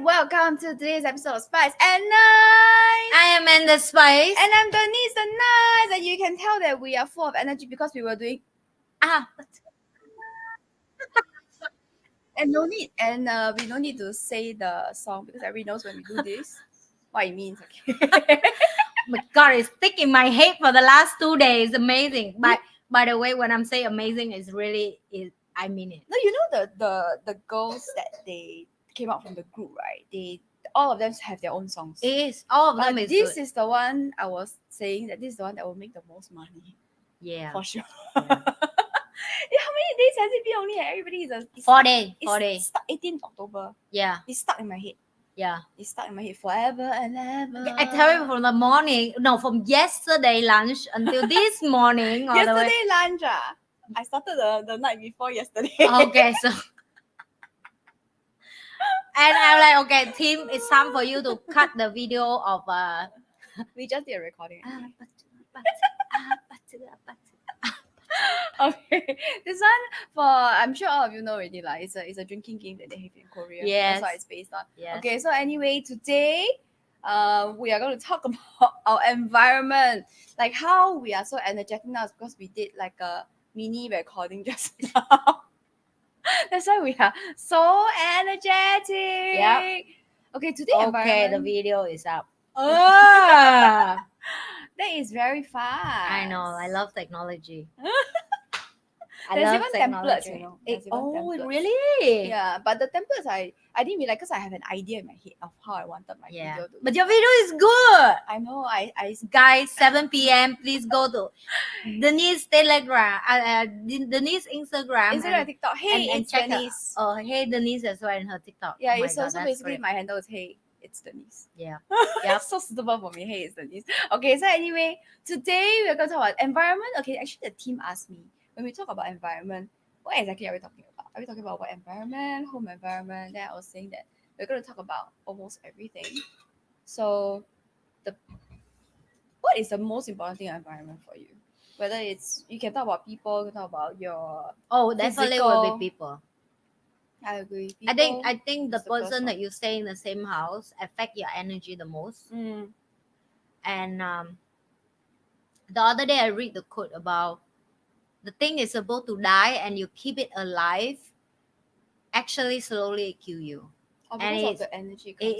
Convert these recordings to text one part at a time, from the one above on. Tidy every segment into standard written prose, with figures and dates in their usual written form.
Welcome to today's episode of Spice and Nice. I am in the Spice. And I'm Denise the Nice. And you can tell that we are full of energy because we were doing and we don't need to say the song because everybody knows when we do this what it means. Okay. My God, it's stuck in my head for the last 2 days. Amazing. But by the way, when I'm saying amazing, I mean it. No, you know the girls that they came out from the group, right? All of them have their own songs. It is. All of them is this good. is the one I was saying that this is the one that will make the most money. Yeah. For sure. Yeah. How many days has it been only? Everybody is 4 days. It's stuck 18th October. Yeah. It's stuck in my head. Yeah. It's stuck in my head forever and ever. I tell you from yesterday lunch until this morning. Yesterday lunch, I started the night before yesterday. Okay, so. And I'm like, okay, team, it's time for you to cut the video of we just did a recording. Okay, this one I'm sure all of you know already, like it's a drinking game that they have in Korea. Yes. That's what it's based on. Yes. Okay, so anyway, today we are going to talk about our environment, like how we are so energetic now because we did like a mini recording just now. That's why we are so energetic. Yep. Okay, today Okay, the video is up. That is very fast. I know. I love technology. There's love even technology. templates, you know. Templates. Really? Yeah, but the templates I didn't realize because I have an idea in my head of how I wanted my video to. But your video is good. I know. I Guys, 7 p.m. Please go to Denise Telegram, Denise Instagram, and TikTok. Hey, it's check Denise. Hey Denise as well in her TikTok. Yeah, oh so basically my handle is Hey, it's Denise. Yeah. It's so suitable for me. Hey, it's Denise. Okay, so anyway, today we're going to talk about environment. Okay, actually the team asked me, when we talk about environment, what exactly are we talking about? Are we talking about what environment, home environment? Then I was saying that we're going to talk about almost everything. So what is the most important thing in environment for you? Whether it's, you can talk about people, you can talk about your definitely physical. will be people. I agree. People, I think the first person that one. you stay in the same house affect your energy the most. And the other day I read the quote about the thing is supposed to die and you keep it alive, actually slowly kill you. And of the energy. It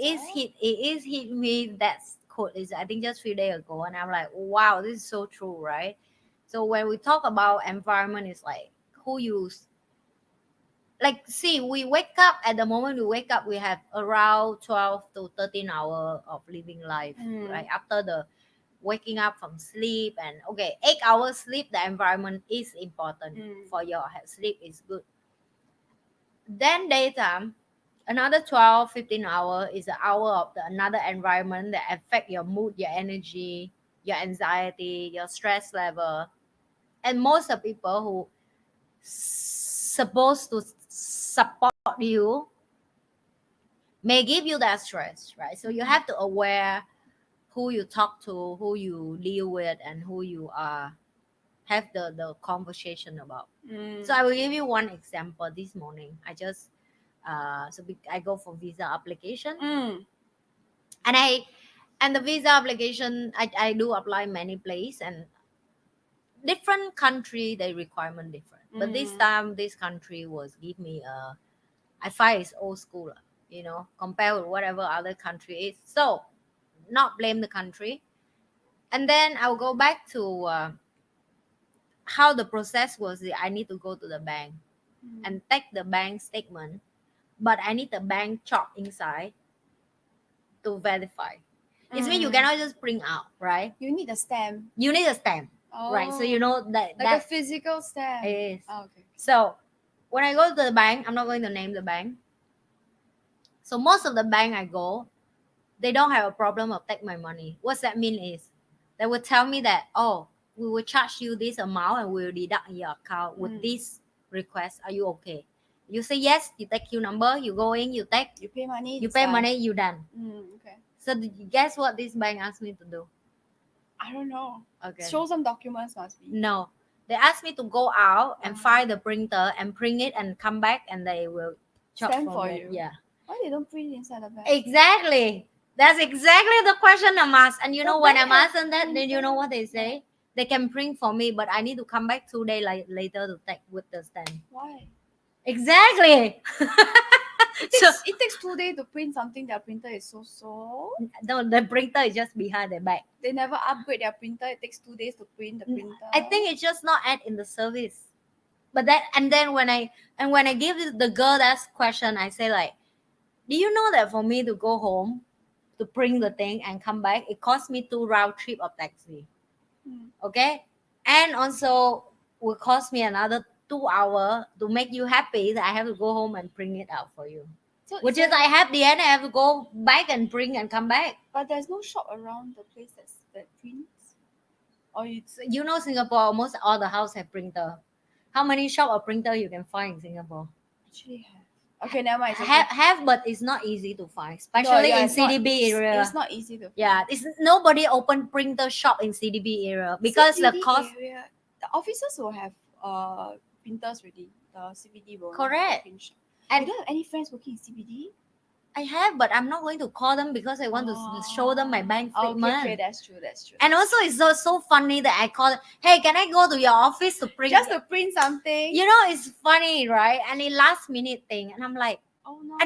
is hit me. That quote is I think just a few days ago, and I'm like, wow, this is so true, right? So when we talk about environment, it's like who you like. See, we wake up at the moment we wake up, we have around 12 to 13 hours of living life, right? After the waking up from sleep, and 8 hours sleep, the environment is important for your health. Sleep is good. Then daytime, another 12-15 hours is an hour of another environment that affect your mood, your energy, your anxiety, your stress level. And most of people who supposed to support you may give you that stress, right? So you have to aware who you talk to, who you deal with, and who you have the conversation about. So I will give you one example. This morning, I just I go for visa application, and the visa application I do apply many places, and different country they requirement different. But this time, this country was give me I find it's old school, compared with whatever other country is. So not blame the country. And then I'll go back to how the process was. I need to go to the bank and take the bank statement, but I need the bank chart inside to verify. It means you cannot just print out, right? You need a stamp. Right? So you know that a physical stamp. It is. Oh, okay. So when I go to the bank, I'm not going to name the bank. So most of the bank I go, they don't have a problem of take my money. What that mean is they will tell me that, we will charge you this amount and we will deduct your account with this request. Are you okay? You say yes, you take your number, you go in, you take, you pay money, you pay money, you done. Okay. So guess what this bank asked me to do? I don't know. Okay. Show some documents must be. No. They asked me to go out and Ah. find the printer and print it and come back and they will chop Stamp from for it. you. Yeah. Why they don't print inside the bag? Exactly. That's exactly the question I'm asked. And you The know when bank I'm has asking that, then you know what they printer. say? They can print for me, but I need to come back 2 days later to take with the stamp. Why? Exactly. It takes 2 days to print something. Their printer is so. No, the printer is just behind the back. They never upgrade their printer. It takes 2 days to print the printer. I think it's just not add in the service. But that and then when I give the girl that question, I say like, do you know that for me to go home to print the thing and come back, it cost me 2 round trip of taxi. Okay, and also will cost me another 2 hours to make you happy that I have to go home and print it out for you. So Which is I have the end I have to go back and print and come back. But there's no shop around the place that prints. Or it's You know Singapore almost all the house have printer. How many shop or printer you can find in Singapore? actually have. Okay, never mind. It's okay. Have, but it's not easy to find, especially in it's not- CDB area. It's not easy to find. Yeah, it's nobody open printer shop in CDB area because the CBD cost. area, the officers will have printers ready. The CBD will Correct. print shop. And you don't have any friends working in CBD? I have, but I'm not going to call them because I want to show them my bank statement. Okay, that's true. And also, it's so funny that I call, hey, can I go to your office to print? Just to print something. You know, it's funny, right? And a last minute thing, and I'm like, Oh no.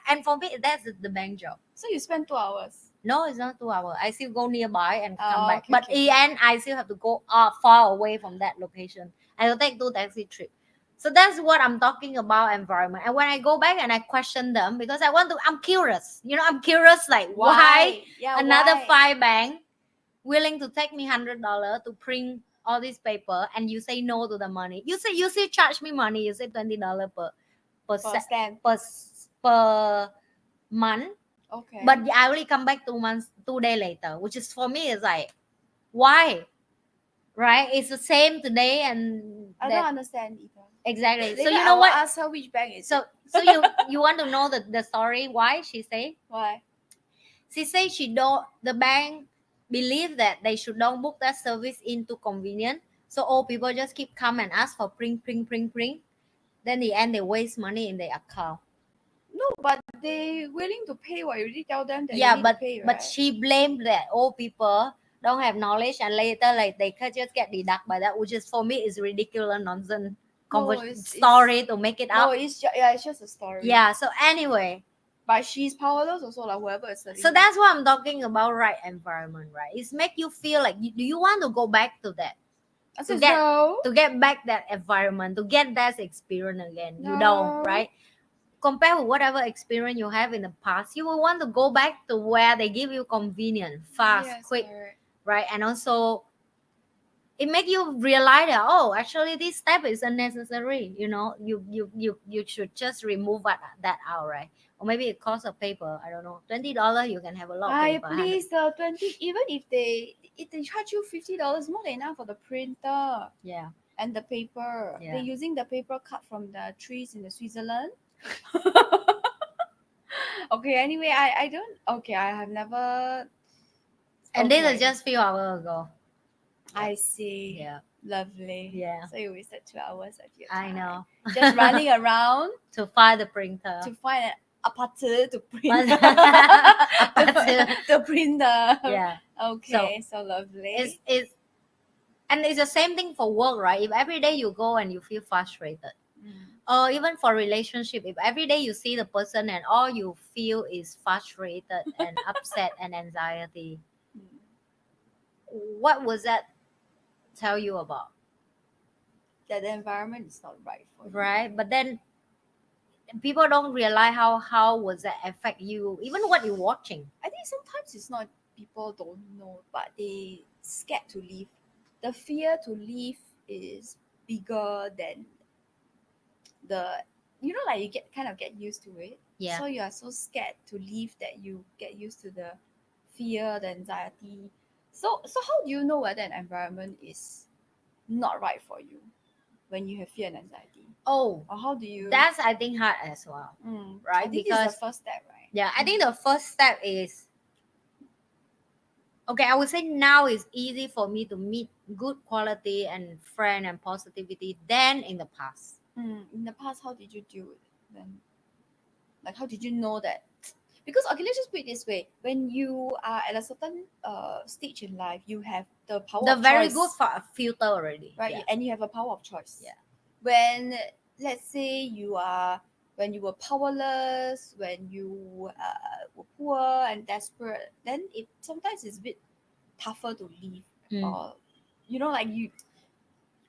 and for me, that's the bank job. So you spend 2 hours. No, it's not 2 hours. I still go nearby and come back. Okay, But okay. in the end, I still have to go far away from that location. I will take 2 taxi trips. So that's what I'm talking about environment. And when I go back and I question them because I'm curious. You know, I'm curious like why Yeah, another why? 5 bank willing to take me $100 to print all this paper and you say no to the money. You say charge me money. You say $20 per stamp. per month. Okay. But I only come back 2 days later, which is for me is like, why? Right? It's the same today and I don't understand either. exactly. Later So you I know will what? ask her which bank is So it. so you want to know the story why she say? Why? She say the bank believe that they should don't book that service into convenient. So all people just keep come and ask for print. Then the end they waste money in their account. No, but they willing to pay. What you already tell them that Yeah, you need but to pay, right? but she blamed that old people don't have knowledge and later like they could just get deducted by that, which is for me is ridiculous nonsense story to make it up. No, it's just a story. Yeah, so anyway, but she's powerless also, like whoever is selling. so that's what I'm talking about, right? Environment, right? It's make you feel like do you want to go back to that? To get back that environment, to get that experience again. You don't, right? Compare with whatever experience you have in the past, you will want to go back to where they give you convenient, fast, quick, correct. right? And also it make you realize that actually this step is unnecessary. You know, you should just remove that out, right? Or maybe it costs a paper, I don't know, $20 you can have a lot of paper. Please, the 20, even if they charge you $50 more than enough for the printer. Yeah. And the paper. Yeah. They're using the paper cut from the trees in the Switzerland. Okay, anyway, I don't. Okay, I have never. And this is just few hours ago. I see. Yeah. Lovely. Yeah. So you wasted 2 hours of your I time. know. Just running around to find the printer. To find a party to print. to print the. Yeah. Okay, so lovely. And it's the same thing for work, right? If every day you go and you feel frustrated. Or even for relationship, if every day you see the person and all you feel is frustrated and upset and anxiety, what was that tell you about? That the environment is not right for you. Right? But then people don't realize how was that affect you, even what you're watching. I think sometimes it's not people don't know, but they scared to leave. The fear to leave is bigger than like you get used to it. Yeah. So you are so scared to leave that you get used to the fear, the anxiety. So how do you know whether an environment is not right for you when you have fear and anxiety? Or how do you? That's I think hard as well. Right? I think because it's the first step, right? Yeah, I think the first step is okay, I would say now it's easy for me to meet good quality and friend and positivity than in the past. In the past, how did you deal with it then? Like, how did you know that? Because okay, let's just put it this way: when you are at a certain stage in life, you have the power The of very good choice, filter already. right? Yeah. And you have a power of choice. Yeah. When let's say when you were powerless, when you were poor and desperate, then it sometimes it's a bit tougher to leave, Mm. or like you.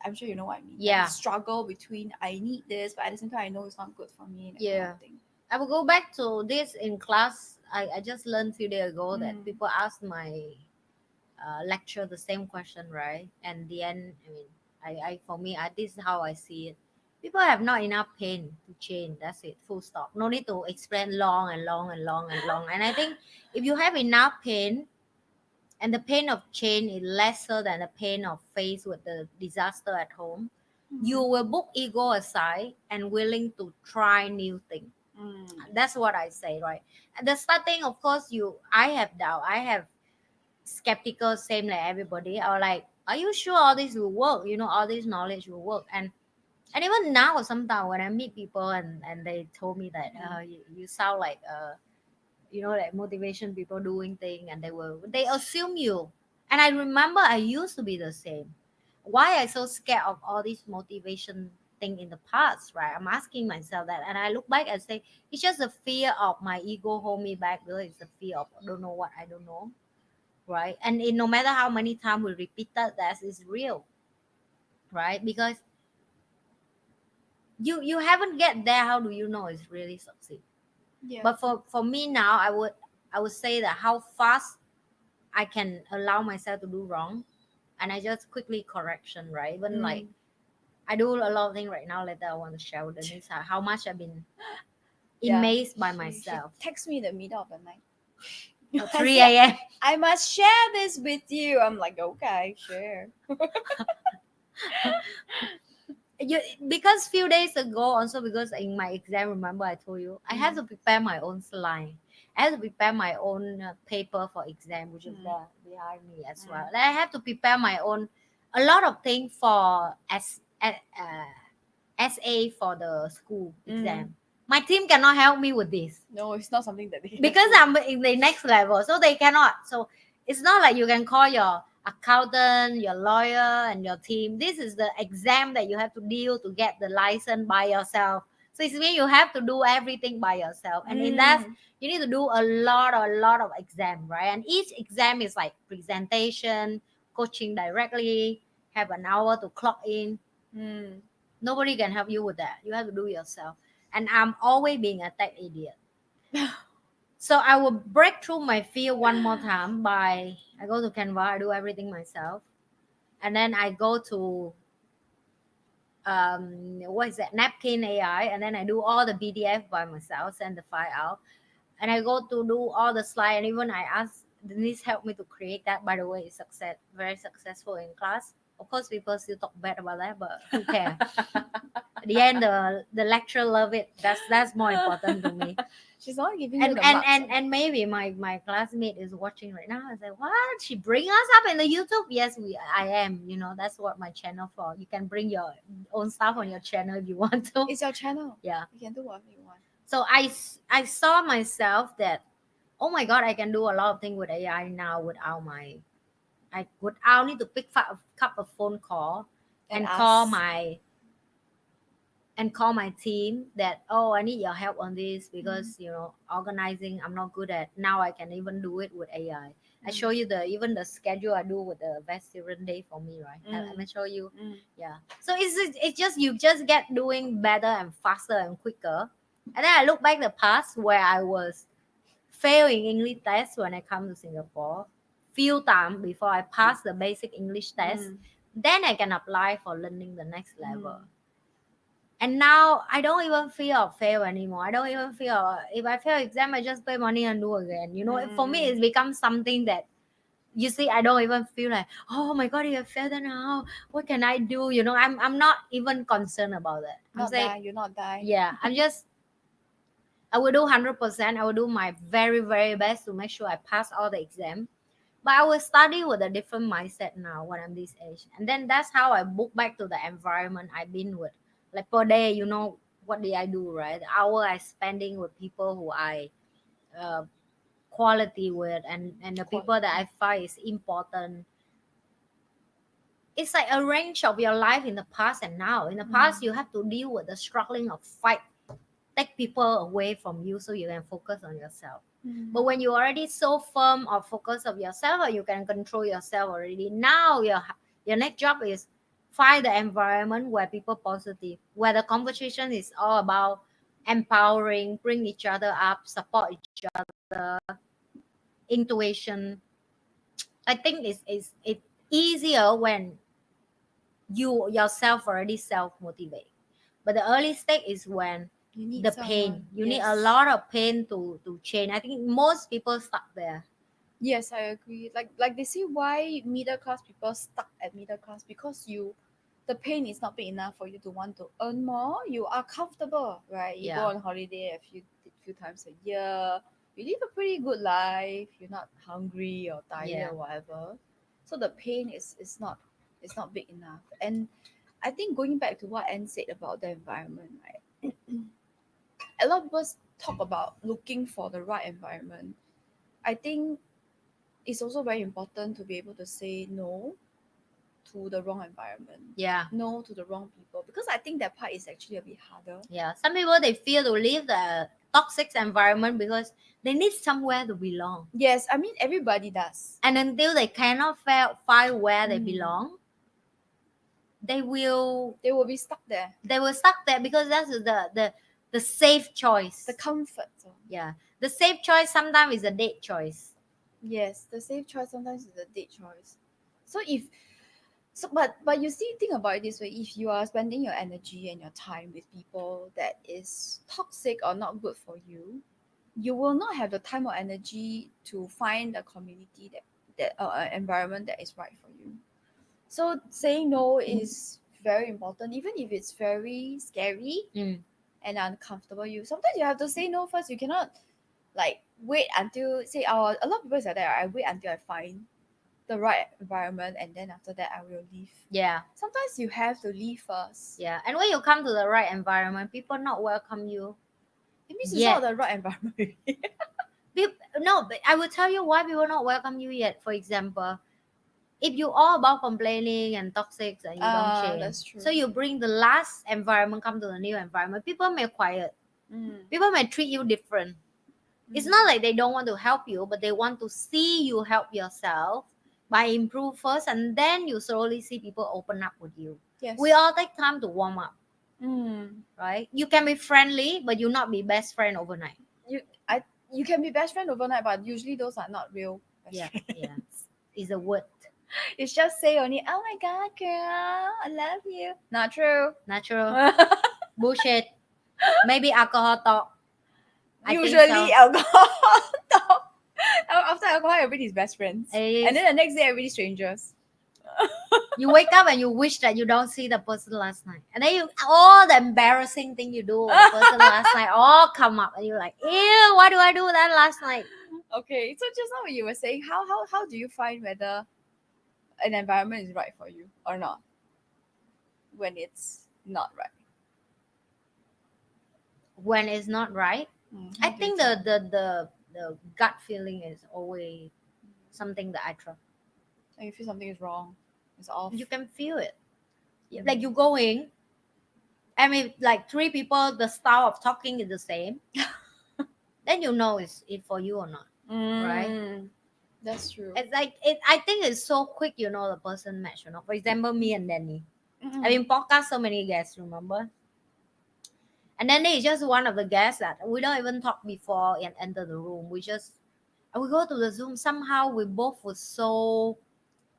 I'm sure you know what I mean. Like Yeah. the struggle between I need this, but at the same time I know it's not good for me. That kind Yeah. of thing. I will go back to this in class. I just learned a few days ago that Mm. people ask my lecture the same question, right? And the end, I mean, I for me, this is how I see it. People have not enough pain to change. That's it. Full stop. No need to explain long and long and long and long. And I think if you have enough pain, and the pain of change is lesser than the pain of face with the disaster at home, you will book ego aside and willing to try new things. Mm. That's what I say, right? At the starting, of course, I have doubt. I have skeptical, same like everybody. Or like, are you sure all this will work? All this knowledge will work. And even now, sometimes when I meet people and they told me that you sound like like motivation people doing thing, and they assume you. And I remember I used to be the same. Why I so scared of all this motivation thing in the past, right? I'm asking myself that, and I look back and say it's just the fear of my ego hold me back, because it's the fear of I don't know what I don't know, right? And no matter how many times we repeat that is real, right? Because you haven't get there, how do you know it's really succeed? Yeah. But for me now, I would say that how fast I can allow myself to do wrong, and I just quickly correction, right? Even like I do a lot of things right now. Later, I want to share with Denise how much I've been amazed by She myself. texts me in the middle of the night. At I 3 said, a.m. I must share this with you. I'm like, okay, share. Because few days ago, also because in my exam, remember I told you I had to prepare my own slide. I had to prepare my own paper for exam, which is there behind me as well. And I have to prepare my own a lot of things for SA for the school exam. My team cannot help me with this No, it's not something that they because I'm in the next level, so they cannot. So it's not like you can call your accountant, your lawyer, and your team. This is the exam that you have to deal to get the license by yourself. So it's mean you have to do everything by yourself, and in that you need to do a lot of exam, right? And each exam is like presentation, coaching directly, have an hour to clock in. Nobody can help you with that. You have to do yourself. And I'm always being a tech idiot. So I will break through my fear one more time by I go to Canva, I do everything myself. And then I go to what is that? Napkin AI, and then I do all the PDF by myself, send the file out. And I go to do all the slide, and even I ask Denise help me to create that. By the way, it's very successful in class. Of course, people still talk bad about that, but who cares? At the end, the lecturer love it. That's more important to me. She's not giving you And the and marks. and maybe my classmate is watching right now. I say, what? She bring us up in the YouTube? Yes, I am. That's what my channel for. You can bring your own stuff on your channel if you want to. It's your channel. Yeah. You can do whatever you want. So I saw myself that, oh my god, I can do a lot of things with AI now without need to pick up a phone call and call my team that, oh, I need your help on this because organizing I'm not good at. Now I can even do it with AI. I show you even the schedule I do with the veteran day for me, right? I'm gonna show you. Yeah. So it's just you just get doing better and faster and quicker. And then I look back the past where I was failing English test when I come to Singapore few times before I pass the basic English test. Then I can apply for learning the next level. And now I don't even fear of fail anymore. I don't even feel if I fail exam, I just pay money and do again. For me, it's become something that you see. I don't even feel like, oh my god, if I fail, then how? What can I do? I'm not even concerned about that. You're not dying. Yeah, I will do 100%. I will do my very very best to make sure I pass all the exam. But I will study with a different mindset now when I'm this age. And then that's how I book back to the environment I've been with. Like per day, what did I do, right? The hour I spending with people who I uh, quality with, and the people that I find is important. It's like a range of your life in the past and now. In the past, you have to deal with the struggling of fight, take people away from you so you can focus on yourself. But when you're already so firm or focus of yourself, or you can control yourself already, now your next job is find the environment where people positive, where the conversation is all about empowering, bring each other up, support each other, intuition. I think it's easier when you yourself already self motivate. But the early stage is when You need the someone. pain. You need a Yes. lot of pain to change. I think most people stuck there. Yes, I agree. Like they say, why middle class people stuck at middle class, because the pain is not big enough for you to want to earn more. You are comfortable, right? You go Yeah. on holiday a few times a year. You live a pretty good life. You're not hungry or tired Yeah. or whatever. So the pain is not big enough. And I think going back to what Anne said about the environment, right? A lot of people talk about looking for the right environment. I think it's also very important to be able to say no to the wrong environment, Yeah. no to the wrong people, because I think that part is actually a bit harder. Yeah. Some people they fear to leave the toxic environment because they need somewhere to belong. Yes, I mean everybody does. And until they cannot find where they Mm. belong, they will They will be stuck there. stuck there because that's the safe choice. The comfort zone. Yeah. The safe choice sometimes is a dead choice. Yes, the safe choice sometimes is a dead choice. So if so, but you see, think about it this way: if you are spending your energy and your time with people that is toxic or not good for you, you will not have the time or energy to find a community that environment that is right for you. So saying no is very important, even if it's very scary Mm. and uncomfortable. You sometimes you have to say no first. You cannot like wait until say a lot of people say that I wait until I find the right environment and then after that I will leave. Yeah. Sometimes you have to leave first. Yeah. And when you come to the right environment, people not welcome you. It means it's Yet. not the right environment. No, but I will tell you why people not welcome you yet. For example, if you all about complaining and toxic and you don't change, That's true. so you bring the last environment come to the new environment, people may quiet. People may treat you different. It's not like they don't want to help you, but they want to see you help yourself by improve first, and then you slowly see people open up with you. Yes. We all take time to warm up, Mm. right? You can be friendly, but you not be best friend overnight. You can be best friend overnight, but usually those are not real best Yeah, friends. yeah. It's a word. It's just say only, oh my god, girl, I love you. Not true. Natural bullshit. Maybe alcohol talk. I think Usually so. alcohol talk. After alcohol, everybody's best friends. It is. And then the next day, everybody's strangers. You wake up and you wish that you don't see the person last night, and then all the embarrassing thing you do with the person last night all come up, and you're like, ew, why do I do that last night? Okay, so just now you were saying how do you find whether an environment is right for you or not when it's not right? When it's not right, How I do you think tell? the gut feeling is always something that I trust. When you feel something is wrong, it's off. You can feel it. Like you go in, I mean, like three people, the style of talking is the same. Then you know it's it for you or not, right? That's true. It's like it. I think it's so quick. You know the person match. For example, me and Danny. I mean, podcast so many guests. Remember? And then is just one of the guests that we don't even talk before and enter the room. We go to the Zoom. Somehow we both were so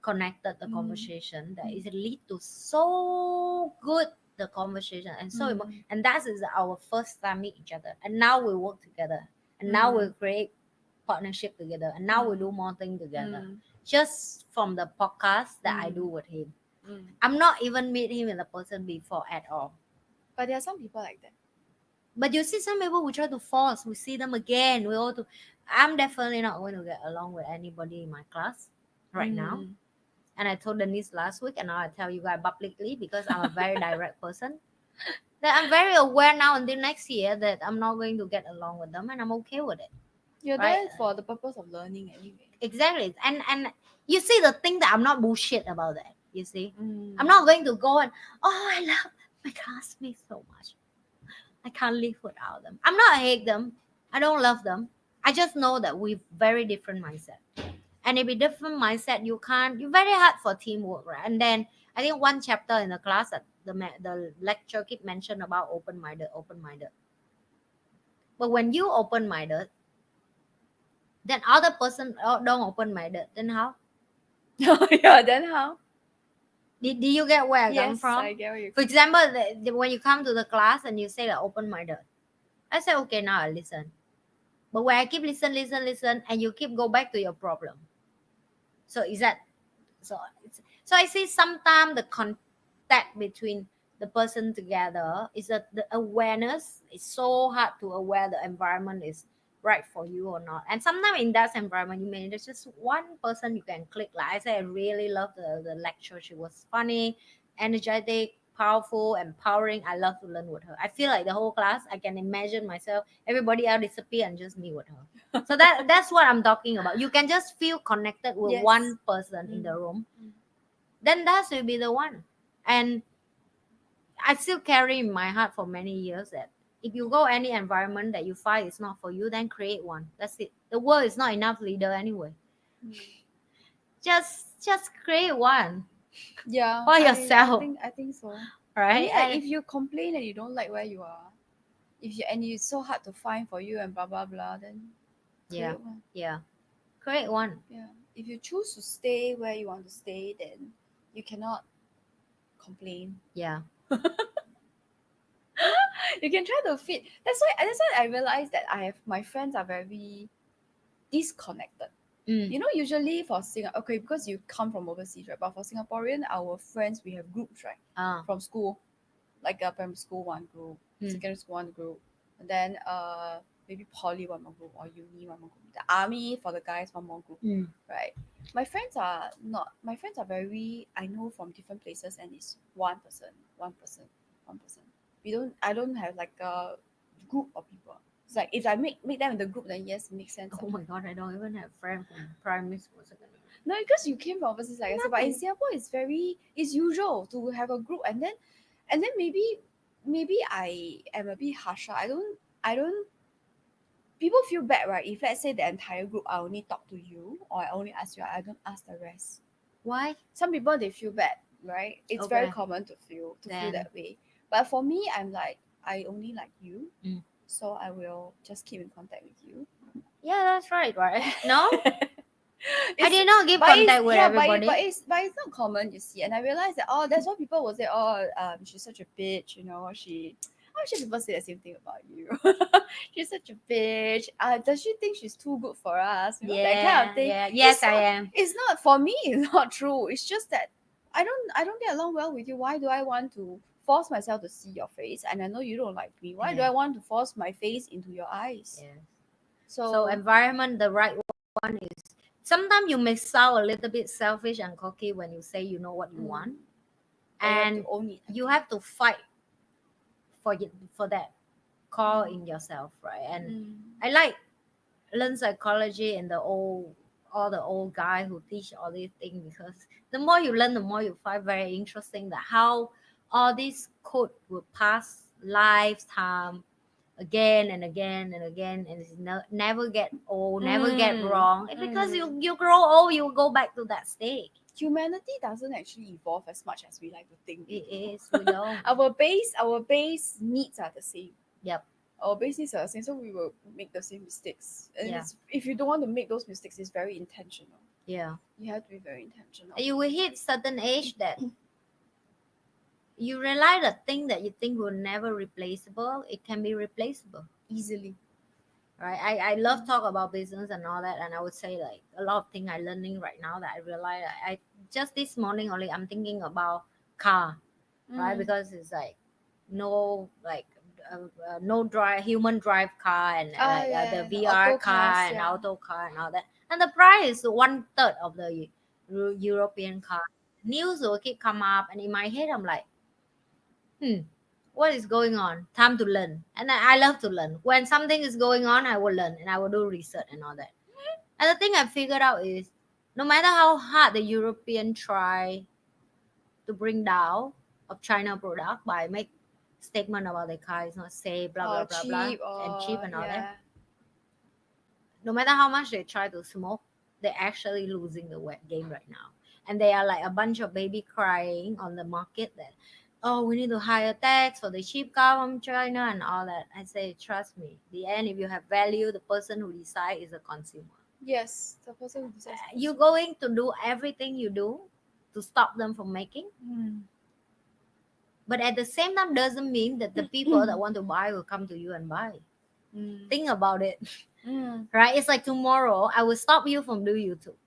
connected the conversation that it lead to so good the conversation and so and that is our first time meet each other, and now we work together, and now we create partnership together, and now we do more things together just from the podcast that I do with him. I'm not even meet him in the person before at all. But there are some people like that. But you see some people we try to force, we see them again, we all to I'm definitely not going to get along with anybody in my class. right now. And I told Denise last week, and now I tell you guys publicly because I'm a very direct person. That I'm very aware now until next year that I'm not going to get along with them, and I'm okay with it. You're Right? there for the purpose of learning anyway. Exactly. And you see the thing that I'm not bullshit about that. You see, I'm not going to go and I love my classmates so much. I can't live without them. I'm not hate them. I don't love them. I just know that we've very different mindset. And if a different mindset, you can't. You're very hard for teamwork, right? And then I think one chapter in the class that the lecture keep mentioned about open-minded, open-minded. But when you open-minded, then other person don't open-minded. Then how? Yeah, then how? Did you get where I come Yes, from? I get what you. For example, when you come to the class and you say that open-minded, I say okay, now I listen. But when I keep listen, and you keep go back to your problem. So is that so? So I see sometimes the contact between the person together is that the awareness is so hard to aware the environment is right for you or not. And sometimes in that environment, you may there's just one person you can click. Like I say, I really love the lecture. She was funny, energetic, powerful, empowering. I love to learn with her. I feel like the whole class, I can imagine myself, everybody else disappear and just me with her. So that's what I'm talking about. You can just feel connected with Yes. one person in the room. Then that will be the one. And I still carry in my heart for many years that if you go any environment that you find is not for you, then create one. That's it. The world is not enough leader anyway. Just create one Yeah, for yourself. I think so. Right? Like if you complain and you don't like where you are, and it's so hard to find for you and blah blah blah, then yeah, create one. yeah. Create one. Yeah. If you choose to stay where you want to stay, then you cannot complain. Yeah. You can try to fit. That's why I realized that my friends are very disconnected. You know, usually for Singapore, okay, because you come from overseas, right? But for Singaporean, our friends, we have groups, right? From school, like primary school one group, secondary school one group, and then maybe poly one more group or uni one more group. The army for the guys one more group, right? My friends are not. My friends are very. I know from different places, and it's one person, one person, one person. I don't have like a group of people. It's like if I make them in the group, then yes, it makes sense. Oh my god, I don't even have friends from primary school, secondary. No, because you came from overseas, like I said. But in Singapore, it's usual to have a group, and then maybe I am a bit harsher. I don't. People feel bad, right? If let's say the entire group, I only talk to you or I only ask you, I don't ask the rest. Why? Some people they feel bad, right? It's very common to feel that way. But for me, I'm like I only like you, so I will just keep in contact with you. Yeah, that's right. No, I did not give contact with everybody. But it's not common, you see. And I realized that that's why people will say, she's such a bitch, you know. I'm sure people say the same thing about you. She's such a bitch. Does she think she's too good for us? You know, that kind of thing. Yeah. Yes, I am. It's not for me. It's not true. It's just that I don't get along well with you. Why do I want to force myself to see your face? And I know you don't like me. Why do I want to force my face into your eyes? Yeah. So environment, the right one is sometimes you may sound a little bit selfish and cocky when you say you know what you want, and you have to fight for that call in yourself, right? And I like learn psychology and all the old guy who teach all these things, because the more you learn, the more you find very interesting that how all these code will pass lifetime again and again and again, and it's never get old, never get wrong. It's because you grow old, you go back to that stage. Humanity doesn't actually evolve as much as we like to think. It is. We don't. Our base needs are the same. Yep. Our base needs are the same, so we will make the same mistakes. And if you don't want to make those mistakes, it's very intentional. Yeah. You have to be very intentional. You will hit certain age that you realize the thing that you think will never replaceable, it can be replaceable easily. Right? I love talk about business and all that, and I would say like a lot of things I'm learning right now that I realize I just this morning only I'm thinking about car, right? Because it's like no like no human drive car and the VR car and auto car and all that, and the price is 1/3 of the European car. News will keep come up, and in my head, I'm like, what is going on? Time to learn. And I love to learn. When something is going on, I will learn and I will do research and all that. And the thing I figured out is no matter how hard the European try to bring down of China product by make statement about the car is not safe, blah blah Or blah blah, cheap, and cheap or and all that. yeah. No matter how much they try to smoke, they're actually losing the wet game right now. And they are like a bunch of baby crying on the market that, oh, we need to hire tax for the cheap car from China and all that. I say, trust me, the end, if you have value, the person who decide is the consumer. Yes, the person who decides. You're going to do everything you do to stop them from making. But at the same time, doesn't mean that the people that want to buy will come to you and buy. Think about it. Right? It's like tomorrow, I will stop you from doing YouTube.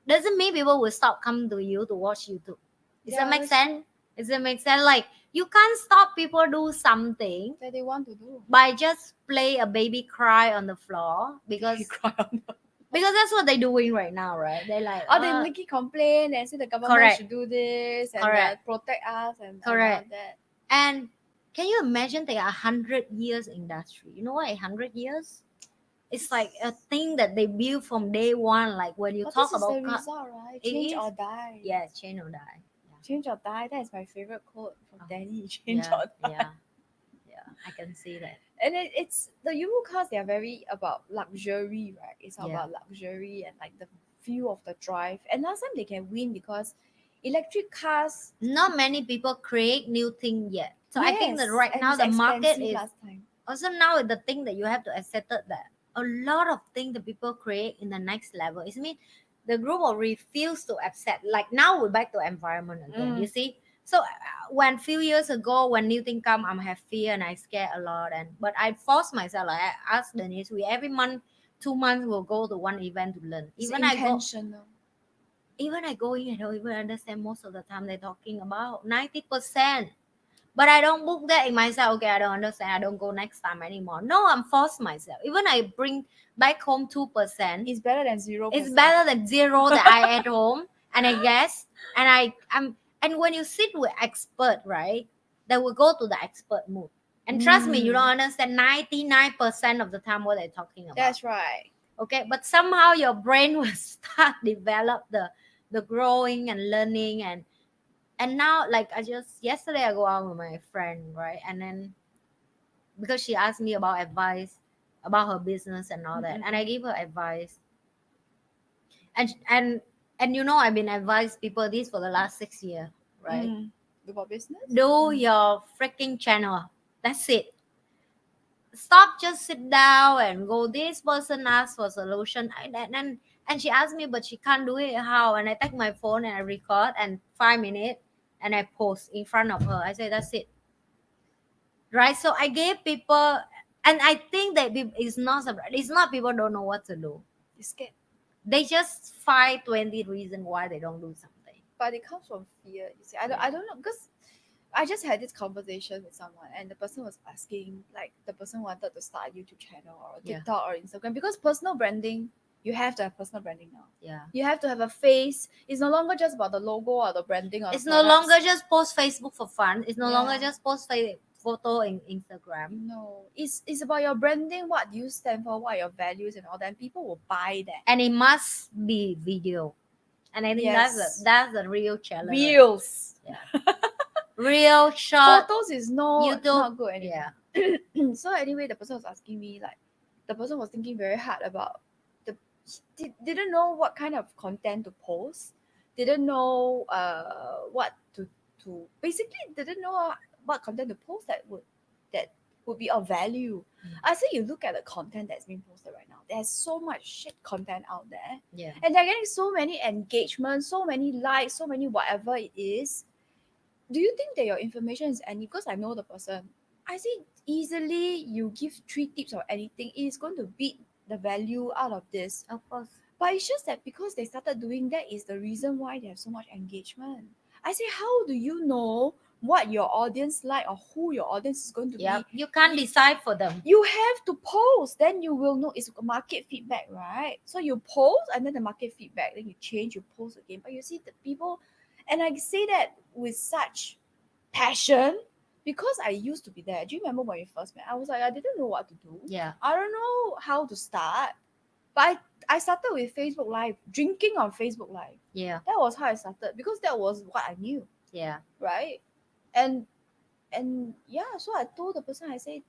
Doesn't mean people will stop coming to you to watch YouTube. Does that make sense? Does that make sense? Like, you can't stop people do something that they want to do by just play a baby cry on the floor because that's what they're doing right now, right? They're like, they make it complain and say the government Correct. should do this and protect us and Correct. all that. And can you imagine they are 100 years industry? You know what, 100 years? It's like a thing that they build from day one. Like when you talk this about is the result, right? Change or die. Yes, change or die. Change or die. That is my favorite quote from Danny. Change or die. Yeah, I can see that. And it's the Euro cars. They are very about luxury, right? It's all about luxury and like the feel of the drive. And last time they can win because electric cars. Not many people create new thing yet. So I think that right now the market is last time. Also now the thing that you have to accept that a lot of things that people create in the next level is mean the group will refuse to accept. Like now we're back to environment again. You see. So when few years ago when new thing come, I have fear and I scare a lot. But I force myself. Like I ask Denise, we every month, 2 months we'll go to one event to learn. Even I go in, I don't even understand most of the time they're talking about 90%. But I don't book that in myself. Okay, I don't understand. I don't go next time anymore. No, I'm forced myself. Even I bring back home 2%. It's better than 0%. It's better than zero that I at home. And I guess, and when you sit with expert, right, they will go to the expert mood. And trust me, you don't understand 99% of the time what they're talking about. That's right. Okay, but somehow your brain will start develop the growing and learning and now, like yesterday I go out with my friend, right? And then because she asked me about advice about her business and all that, and I gave her advice. And I've been advised people this for the last 6 years, right? About business? Do your freaking channel. That's it. Stop just sit down and go, this person asked for solution. And she asked me, but she can't do it. How? And I take my phone and I record and 5 minutes and I post in front of her. I say, that's it. Right? So I gave people, and I think that it's not people don't know what to do. They're scared. They just find 20 reasons why they don't do something. But it comes from fear. You see, I don't know, because I just had this conversation with someone and the person was asking, like the person wanted to start a YouTube channel or TikTok or Instagram, because personal branding, you have to have personal branding now. Yeah. You have to have a face. It's no longer just about the logo or the branding. Or it's no longer just post Facebook for fun. It's no longer just post photo in Instagram. No. It's about your branding, what you stand for, what are your values and all that. And people will buy that. And it must be video. And I think that's the real challenge. Reels. Yeah. Real short. Photos is not good anymore. Yeah. So anyway, the person was asking me, like, the person was thinking very hard about didn't know what kind of content to post, didn't know what to basically didn't know what content to post that would be of value. I say you look at the content that's being posted right now. There's so much shit content out there. Yeah. And they're getting so many engagements, so many likes, so many whatever it is. Do you think that your information is any? Because I know the person. I say easily you give 3 tips or anything, it is going to beat the value out of this. Of course. But it's just that because they started doing that is the reason why they have so much engagement. I say, how do you know what your audience like or who your audience is going to Yeah, be. you can't decide for them. You have to post, then you will know it's market feedback, right? So you post and then the market feedback, then you change, you post again. But you see the people, and I say that with such passion because I used to be there. Do you remember when we first met? I was like, I didn't know what to do. Yeah, I don't know how to start. But I started with Facebook Live, drinking on Facebook Live. yeah, That was how I started because that was what I knew, yeah, right? And yeah, so I told the person, I said,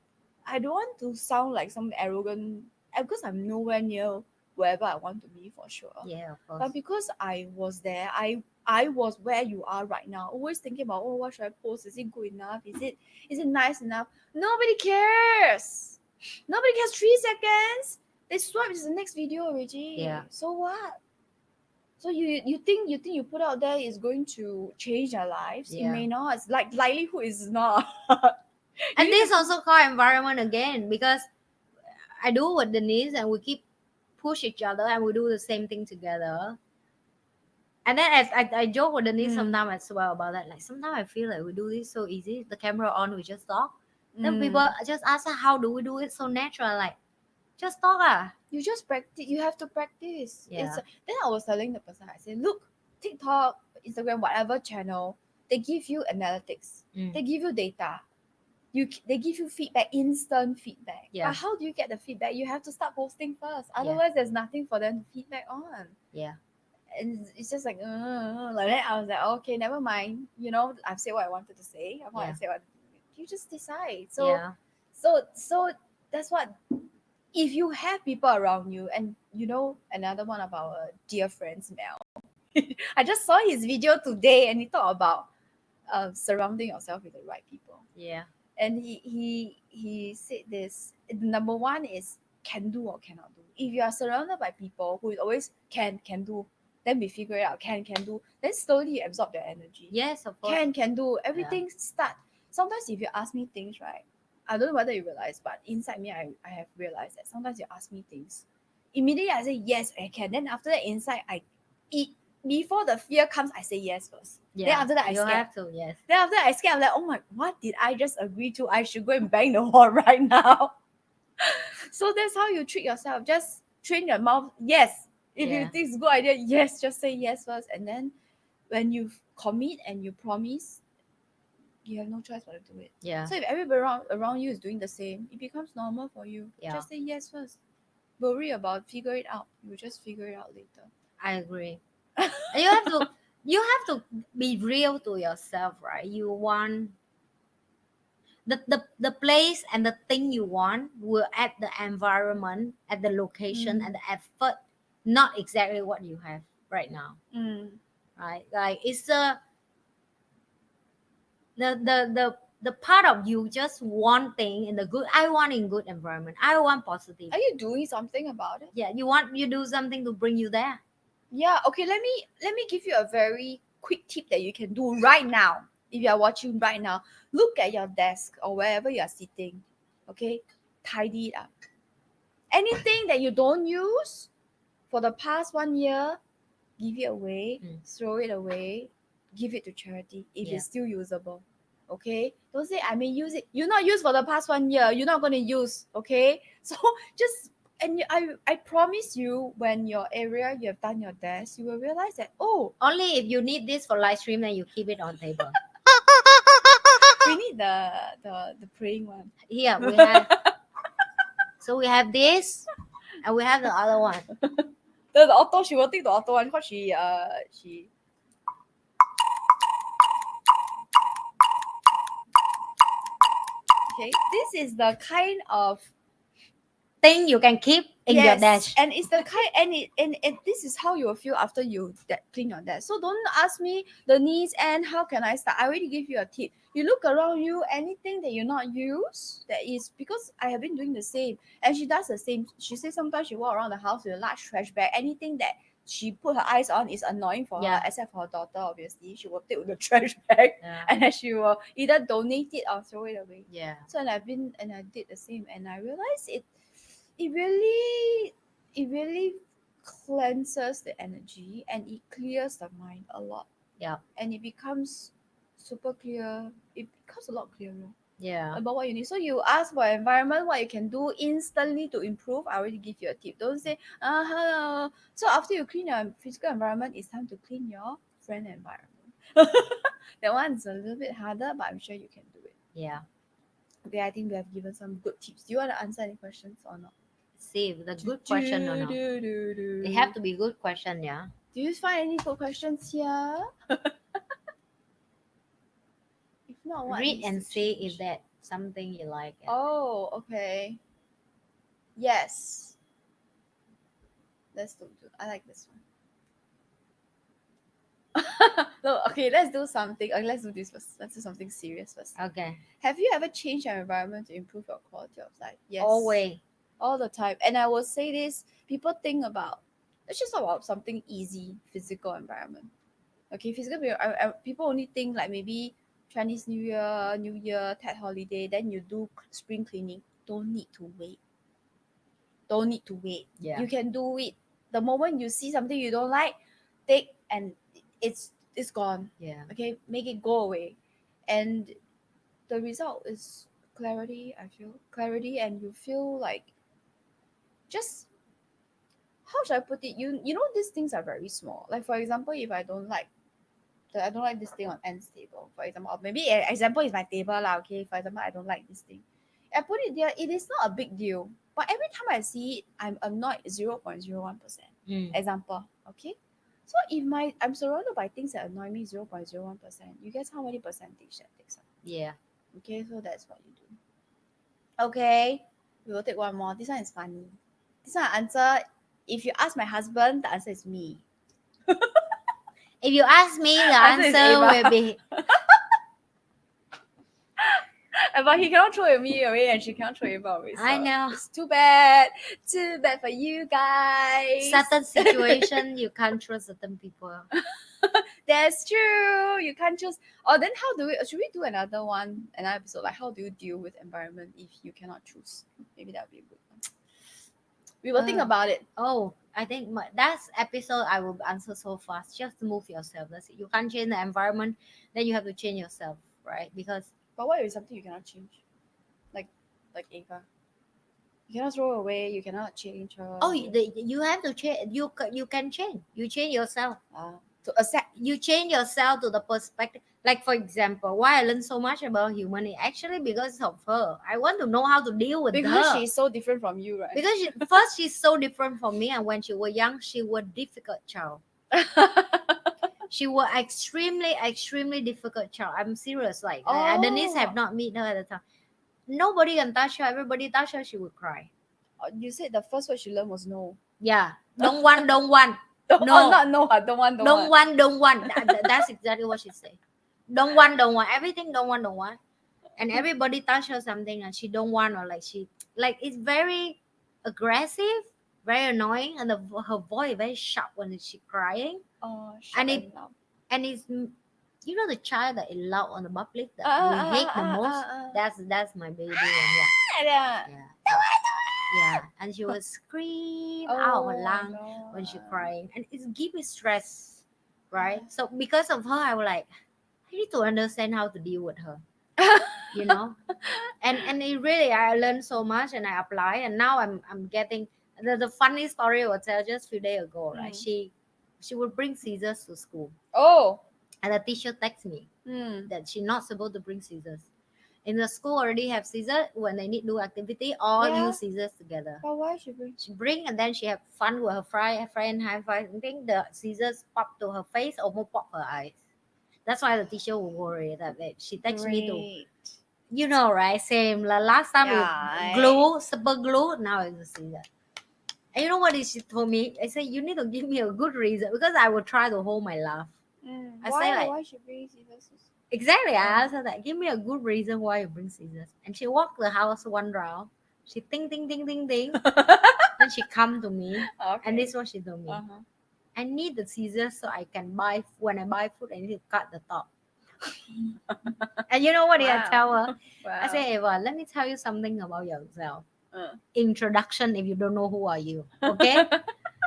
I don't want to sound like some arrogant because I'm nowhere near wherever I want to be for sure. yeah, of But course. because I was there, I was where you are right now, always thinking about, oh, what should I post? Is it good enough? Is it nice enough? Nobody cares. Nobody cares 3 seconds. They swipe to the next video already. Yeah. So what? So you think you put out there is going to change their lives? It Yeah. may not. It's like likelihood is not. And You this have- also called environment again, because I do with Denise and we keep push each other and we do the same thing together. And then as I joke with Denise sometimes as well about that. Like sometimes I feel like we do this so easy. The camera on, we just talk. Then people just ask us, how do we do it so natural? Like, just talk. you just practice. You have to practice. Yeah. Then I was telling the person, I said, look, TikTok, Instagram, whatever channel, they give you analytics. Mm. They give you data. They give you feedback, instant feedback. Yeah. But how do you get the feedback? You have to start posting first. Otherwise, there's nothing for them to feedback on. Yeah. And it's just like that. I was like, okay, never mind. I've said what I wanted to say. I said what you just decide. So Yeah. so that's what, if you have people around you, and another one of our dear friends, Mel. I just saw his video today, and he talked about surrounding yourself with the right people. Yeah. And he said this. Number one is can do or cannot do. If you are surrounded by people who is always can do, then we figure it out, can do, then slowly you absorb their energy. Yes, of course. Can do everything. Start. Sometimes if you ask me things, right, I don't know whether you realize, but inside me, I have realized that sometimes you ask me things, immediately I say yes, I can. Then after that, inside it before the fear comes, I say yes first. Yeah. Then after that, I you scared. have to, yes. Then after that, I scared. I'm like, oh my, what did I just agree to? I should go and bang the wall right now. So that's how you treat yourself. Just train your mouth. Yes. If you Yeah. think it's a good idea, yes, just say yes first. And then when you commit and you promise, you have no choice but to do it. Yeah. So if everybody around you is doing the same, it becomes normal for you. Yeah. Just say yes first. Worry about figure it out. You just figure it out later. I agree. And you have to be real to yourself, right? You want the place and the thing you want will add the environment, at the location and the effort, not exactly what you have right now. Right? Like it's the part of you just wanting in the good. I want in good environment. I want positive. Are you doing something about it? Yeah, you do something to bring you there. Yeah, okay, let me give you a very quick tip that you can do right now. If you are watching right now, look at your desk or wherever you are sitting. Okay? Tidy it up. Anything that you don't use for the past 1 year, give it away, throw it away, give it to charity if Yeah. it's still usable. Okay? Don't say I may use it. You're not used for the past 1 year. You're not gonna use. Okay? So just I promise you, when your area you have done your desk, you will realize that Only if you need this for live stream, then you keep it on table. we need the praying one. Here we have. So we have this, and we have the other one. The auto, she will take the auto one because she okay. This is the kind of Thing you can keep in your desk. and it's the kind, and this is how you will feel after you clean your desk. So don't ask me, Denise, and how can I start? I already give you a tip. You look around you, anything that you not use, that is, because I have been doing the same, and she does the same. She says sometimes she walk around the house with a large trash bag. Anything that she put her eyes on is annoying for her, except for her daughter. Obviously, she will take the trash bag and then she will either donate it or throw it away. Yeah. So I did the same, and I realized it really cleanses the energy and it clears the mind a lot. Yeah. And it becomes super clear. It becomes a lot clearer Yeah. about what you need. So you ask for environment, what you can do instantly to improve. I already give you a tip. Don't say, hello. So after you clean your physical environment, it's time to clean your friend environment. That one's a little bit harder, but I'm sure you can do it. Yeah. Okay, I think we have given some good tips. Do you want to answer any questions or not? See, the good Do, question or no? do, do, do. They have to be good question, yeah. Do you find any good questions here? If not, what Read needs and to see change? if that something you like. Oh, okay. Yes. Let's do. I like this one. No, okay. Let's do something. Okay, let's do this first. Let's do something serious first. Okay. Have you ever changed your environment to improve your quality of life? Yes. Always. All the time. And I will say this: people think about. Let's just talk about something easy, physical environment. Okay, people only think like maybe Chinese New Year, Tet holiday, then you do spring cleaning. Don't need to wait. Don't need to wait. Yeah. You can do it the moment you see something you don't like, take and it's gone. Yeah. Okay, make it go away, and the result is clarity. I feel clarity, and you feel like just how should I put it? You know these things are very small. Like for example, if I don't like this thing on ends table, for example, or maybe an example is my table lah. Okay, for example, I don't like this thing. I put it there. It is not a big deal, but every time I see it, I'm annoyed 0.01%. Mm. Example, okay. So if I'm surrounded by things that annoy me 0.01%, you guess how many percentage that takes up? Yeah. Okay, so that's what you do. Okay, we will take one more. This one is funny. This one I answer. If you ask my husband, the answer is me. If you ask me, the Answer is answer Ava. will be But he cannot throw at me away and she cannot throw it away. So I know. it's too bad. Too bad for you guys. certain situation you can't trust certain people. That's true. You can't just. Oh, then how do we? Should we do another episode? Like, how do you deal with environment if you cannot choose? Maybe that would be a good one. We will think about it. Oh, I think that's episode I will answer so fast. Just move yourself. That's it. You can't change the environment, then you have to change yourself, right? Because But what if it's something you cannot change? Like Ava. You cannot throw away. You cannot change her. you have to change. You can change. You change yourself. To accept. You change yourself to the perspective. Like for example, why I learn so much about humanity actually because of her. I want to know how to deal with Because her. she's so different from you, right? Because first she's so different from me, and when she was young, she was difficult child. She was extremely difficult child. I'm serious. Like Denise have not met her at the time. Nobody can touch her. Everybody touch her, she would cry. You said the first word she learned was no. Yeah, don't want. No. No. Not no. Don't want. That's exactly what she said. Don't want. Everything don't want. And everybody touch her something and she don't want, or like it's very aggressive, very annoying, and her voice very sharp when she's crying. Oh, and it's the child that is loud on the public that we hate the most. That's my baby. And yeah, and she was scream out loud when she crying, and it give me stress, right? So because of her, I was like, I need to understand how to deal with her, and it really, I learned so much and I apply, and now I'm getting the funny story I will tell just a few days ago, right? She would bring scissors to school. Oh. And the teacher texts me that she's not supposed to bring scissors. In the school already have scissors when they need do activity, all use scissors together. But why she bring? She bring and then she have fun with her friend, high five. I think the scissors pop to her face or more pop her eyes. That's why the teacher will worry that she texts me to, right? Same. Last time it glue, super glue. Now it's a scissor. And you know what she told me? I said, you need to give me a good reason because I will try to hold my laugh. Why she bring scissors? Exactly. I asked her that. Give me a good reason why you bring scissors. And she walked the house one round. She ting. Then she come to me. And this is what she told me. I need the scissors so I can when I buy food, I need to cut the top. And you know what did I tell her? I said, Eva, let me tell you something about yourself. Introduction if you don't know who are you. Okay?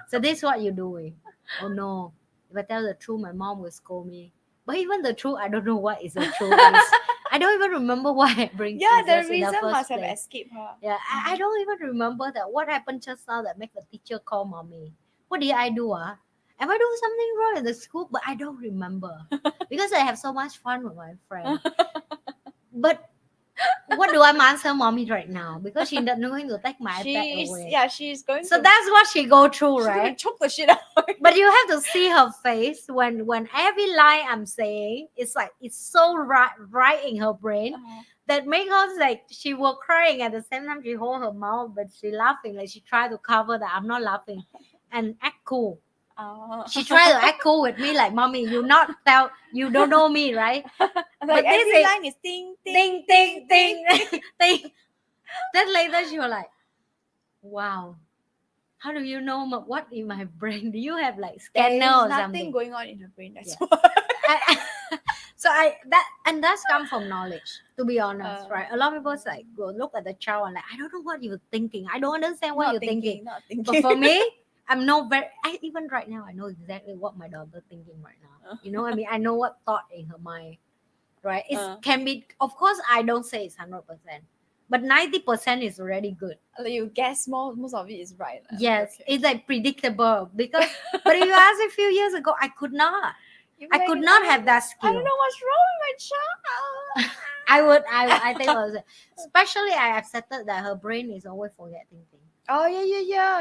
So this is what you're doing. Oh no. If I tell the truth, my mom will scold me. But even the truth, I don't know what is the truth is. I don't even remember why I bring Yeah, the scissors in the reason first must have place. escaped her. Yeah, I don't even remember that. What happened just now that make the teacher call mommy? What did I do? Am I doing something wrong in the school? But I don't remember because I have so much fun with my friend. But what do I answer mommy right now? Because she's not going to take my iPad away. She's going So to. that's what she go through, She's gonna right? choke the shit out. But you have to see her face when every line I'm saying, it's like it's so right in her brain that make her like she was crying at the same time she hold her mouth, but she laughing, like she try to cover that I'm not laughing and act cool. She tried to act cool with me, like mommy, you don't know me, right? Like But they every say line is ting ting ting ting ting. Then later she was like, wow, how do you know what in my brain? Do you have like scanner There's or nothing something? going on in her brain. That's Yeah. why. So that's come from knowledge, to be honest, right? A lot of people like go look at the child and like, I don't know what you're thinking. I don't understand what Not you're thinking, thinking. not But thinking. for me, I'm not very. Even right now, I know exactly what my daughter thinking right now. You know, what I mean, I know what thought in her mind, right? It can be, of course, I don't say it's 100%, but 90% is already good. Like you guess most of it is right. Yes, Okay. it's like predictable because. But if you asked a few years ago, I could not. You'd be I like, could not have that I skill. don't know what's wrong with my child. I think I was, especially I accepted that her brain is always forgetting things. Oh yeah.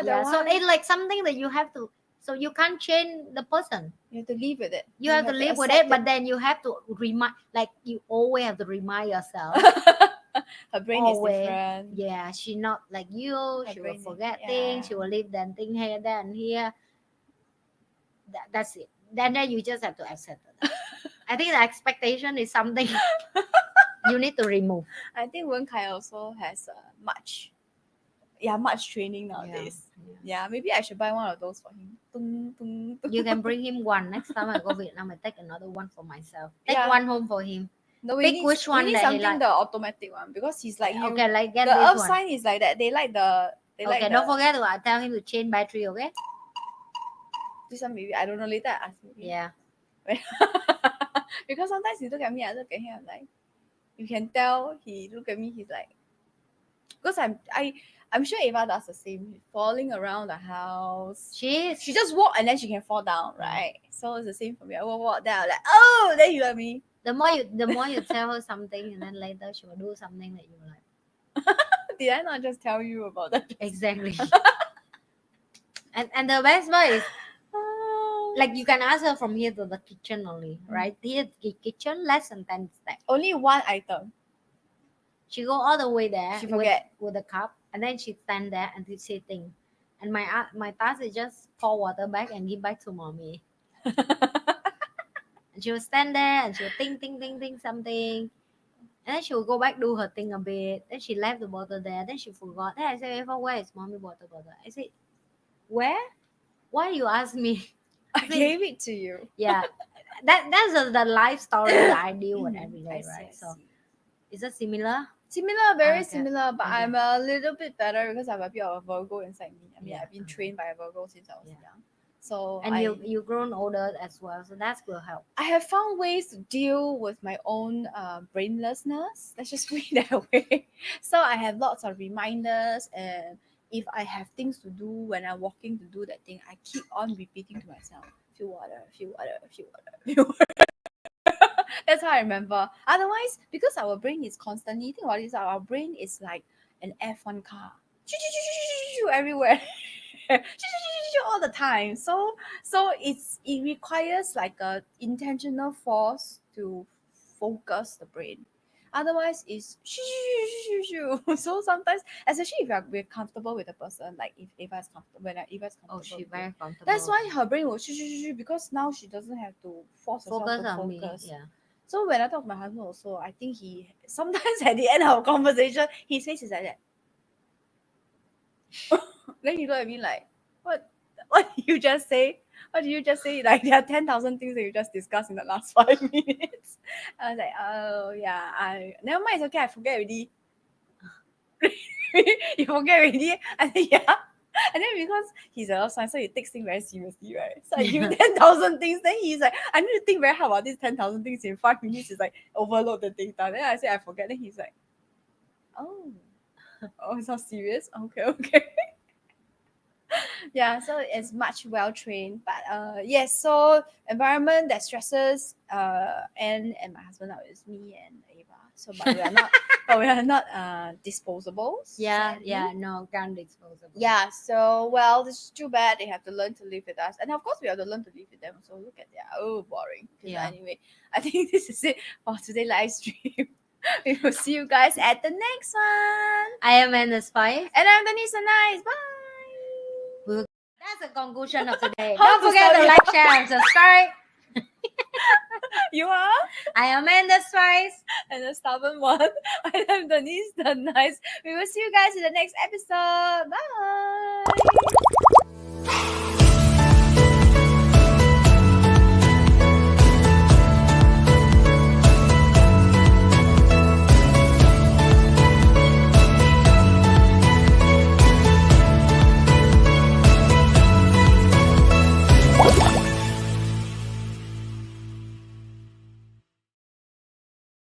Yeah, so it's like something that you have to. So you can't change the person. You have to live with it. You have to live with accept it, but then you have to remind, like you always have to remind yourself. Her brain Always. is different. Yeah, she's not like you. Her She will brain is- forget yeah. things. She will leave that thing here, there, and here. That's it. Then you just have to accept it. I think the expectation is something you need to remove. I think Wen Kai also has much training nowadays. Yeah, maybe I should buy one of those for him. Tung, tung, tung. You can bring him one. Next time I go Vietnam, I take another one for myself. Take Yeah. one home for him. No, Pick which one we need that he something like. the automatic one because he's like you. Okay, like get The this Earth one. sign is like that. They like the. They Okay, like don't forget to tell him to change battery. Okay. This one maybe I don't know. Later I ask him. Yeah. Because sometimes he look at me, I look at him. I'm like, you can tell he look at me. He's like, because I'm sure Eva does the same. Falling around the house. She just walk and then she can fall down, right? So it's the same for me. I will walk down like, oh, then you at me. The more you tell her something, and then later she will do something that you like. Did I not just tell you about that? Exactly. and the best part is, like you can ask her from here to the kitchen only, right? Here the kitchen less than 10 steps. Only one item. She go all the way there. She forget with the cup, and then she stand there and she's sitting. And my task is just pour water back and give back to mommy. And she will stand there and she will think something. And then she will go back do her thing a bit. Then she left the bottle there. Then she forgot. Then I said, Eva, where is mommy bottle? I said, where? Why you ask me? I gave it to you. Yeah. That's the life story that I deal with every day, right? So is it similar? Similar, very Okay. similar, but Okay. I'm a little bit better because I have a bit of a Virgo inside me. I mean, Yeah. I've been trained by a Virgo since I was young. So And you grown older as well, so that's will help. I have found ways to deal with my own brainlessness. Let's just put it that way. So I have lots of reminders, and if I have things to do when I'm walking to do that thing, I keep on repeating to myself, feel water, feel water, feel water, feel water. That's how I remember. Otherwise, because our brain is constantly, think about this, our brain is like an F1 car. Everywhere. All the time. So it requires like a intentional force to focus the brain. Otherwise, it's so sometimes, especially if we're comfortable with the person, like if Eva's comfortable, when Eva's comfortable. Oh, she's very comfortable. That's why her brain will because now she doesn't have to force herself focus to on me. focus. Yeah. So when I talk to my husband also, I think he sometimes at the end of our conversation, his face is like that. Then he look at me like, what did you just say? What did you just say? Like there are 10,000 things that you just discussed in the last 5 minutes. I was like, oh yeah, I never mind, it's okay, I forget already. You forget already? I said, yeah. And then because he's a love sign, so he takes things very seriously, right? So I give him 10,000 things. Then he's like, I need to think very hard about these 10,000 things in 5 minutes. It's like overload the data. Then I say I forget. Then he's like, oh, it's not serious. Okay. Yeah, so it's much well trained. But yes, so environment that stresses and my husband now is me and Ava. So but we are not disposables. sadly. No, can't disposable. Yeah, so well, this is too bad. They have to learn to live with us, and of course, we have to learn to live with them. So look at that. Boring. Yeah. Anyway, I think this is it for today's live stream. We will see you guys at the next one. I am Anna Spice. And I'm Denise and Nice. Bye. That's the conclusion of today. How Don't to forget start to it. like, share, and subscribe. You are I am Anna Spice. and the stubborn one. And I'm Denise the Nice. We will see you guys in the next episode. Bye.